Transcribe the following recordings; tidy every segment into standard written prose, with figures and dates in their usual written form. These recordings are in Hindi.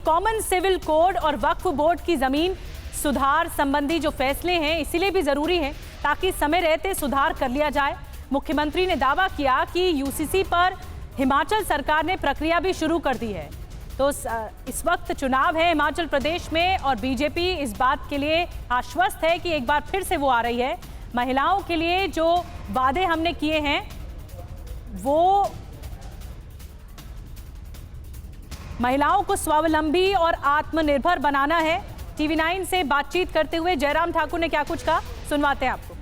कॉमन सिविल कोड और वक्फ बोर्ड की जमीन सुधार संबंधी जो फैसले हैं इसीलिए भी जरूरी है ताकि समय रहते सुधार कर लिया जाए। मुख्यमंत्री ने दावा किया कि यूसीसी पर हिमाचल सरकार ने प्रक्रिया भी शुरू कर दी है। तो इस वक्त चुनाव है हिमाचल प्रदेश में और बीजेपी इस बात के लिए आश्वस्त है कि एक बार फिर से वो आ रही है। महिलाओं के लिए जो वादे हमने किए हैं वो महिलाओं को स्वावलंबी और आत्मनिर्भर बनाना है। TV9 से बातचीत करते हुए जयराम ठाकुर ने क्या कुछ कहा, सुनवाते हैं आपको।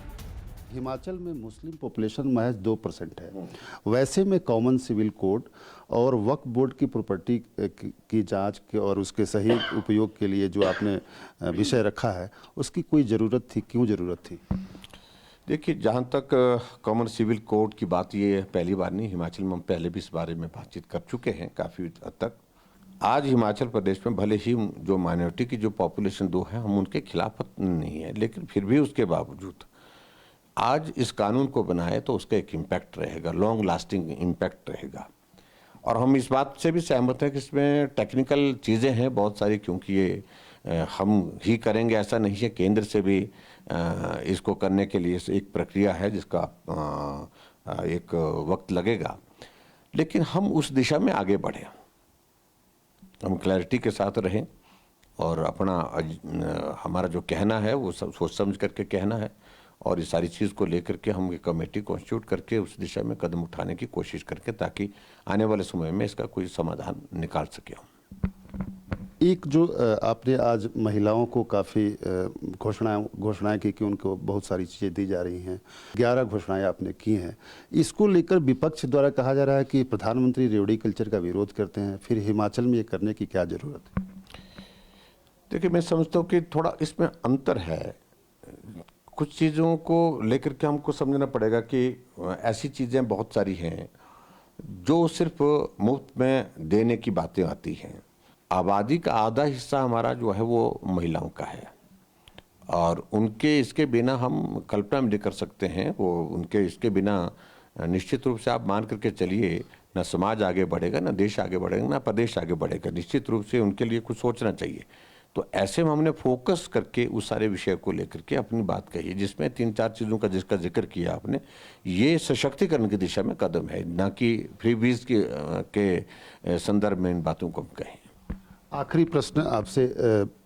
हिमाचल में मुस्लिम पॉपुलेशन महज 2% है। वैसे में कॉमन सिविल कोड और वक्फ बोर्ड की प्रॉपर्टी की जांच के और उसके सही उपयोग के लिए जो आपने विषय रखा है उसकी कोई ज़रूरत थी, क्यों ज़रूरत थी? देखिए, जहाँ तक कॉमन सिविल कोड की बात, ये पहली बार नहीं, हिमाचल में हम पहले भी इस बारे में बातचीत कर चुके हैं काफ़ी हद तक। आज हिमाचल प्रदेश में भले ही जो माइनॉरिटी की जो पॉपुलेशन 2 है, हम उनके खिलाफ नहीं है, लेकिन फिर भी उसके बावजूद आज इस कानून को बनाए तो उसका एक इम्पैक्ट रहेगा, लॉन्ग लास्टिंग इम्पैक्ट रहेगा। और हम इस बात से भी सहमत हैं कि इसमें टेक्निकल चीज़ें हैं बहुत सारी, क्योंकि ये हम ही करेंगे ऐसा नहीं है, केंद्र से भी इसको करने के लिए एक प्रक्रिया है जिसका एक वक्त लगेगा। लेकिन हम उस दिशा में आगे बढ़ें, हम क्लैरिटी के साथ रहें और अपना हमारा जो कहना है वो सब सोच समझ करके कहना है, और इस सारी चीज़ को लेकर के हम एक कमेटी कॉन्स्टिट्यूट करके उस दिशा में कदम उठाने की कोशिश करके ताकि आने वाले समय में इसका कोई समाधान निकाल सके हम। एक जो आपने आज महिलाओं को काफ़ी घोषणाएं की कि उनको बहुत सारी चीज़ें दी जा रही हैं, 11 घोषणाएं आपने की हैं। इसको लेकर विपक्ष द्वारा कहा जा रहा है कि प्रधानमंत्री रेवड़ी कल्चर का विरोध करते हैं, फिर हिमाचल में ये करने की क्या ज़रूरत है? देखिए, मैं समझता हूँ कि थोड़ा इसमें अंतर है। कुछ चीज़ों को लेकर के हमको समझना पड़ेगा कि ऐसी चीज़ें बहुत सारी हैं जो सिर्फ मुफ्त में देने की बातें आती हैं। आबादी का आधा हिस्सा हमारा जो है वो महिलाओं का है, और उनके इसके बिना हम कल्पना भी नहीं कर सकते हैं। वो उनके इसके बिना निश्चित रूप से आप मान करके चलिए, ना समाज आगे बढ़ेगा, ना देश आगे बढ़ेगा, ना प्रदेश आगे बढ़ेगा। निश्चित रूप से उनके लिए कुछ सोचना चाहिए। तो ऐसे में हमने फोकस करके उस सारे विषय को लेकर के अपनी बात कही, जिसमें 3-4 चीज़ों का जिसका जिक्र किया आपने। ये सशक्तिकरण की दिशा में कदम है, ना कि फ्रीबीज के संदर्भ में इन बातों को हम कहें। आखिरी प्रश्न आपसे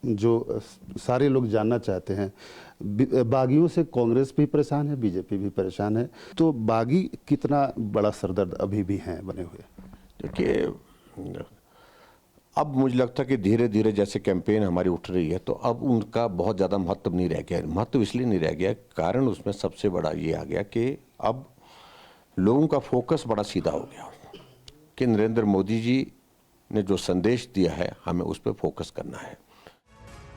जो सारे लोग जानना चाहते हैं, बागियों से कांग्रेस भी परेशान है, बीजेपी भी परेशान है, तो बागी कितना बड़ा सरदर्द अभी भी हैं बने हुए? देखिए, अब मुझे लगता है कि धीरे धीरे जैसे कैंपेन हमारी उठ रही है तो अब उनका बहुत ज़्यादा महत्व नहीं रह गया। महत्व इसलिए नहीं रह गया, कारण उसमें सबसे बड़ा ये आ गया कि अब लोगों का फोकस बड़ा सीधा हो गया कि नरेंद्र मोदी जी ने जो संदेश दिया है हमें उस पर फोकस करना है।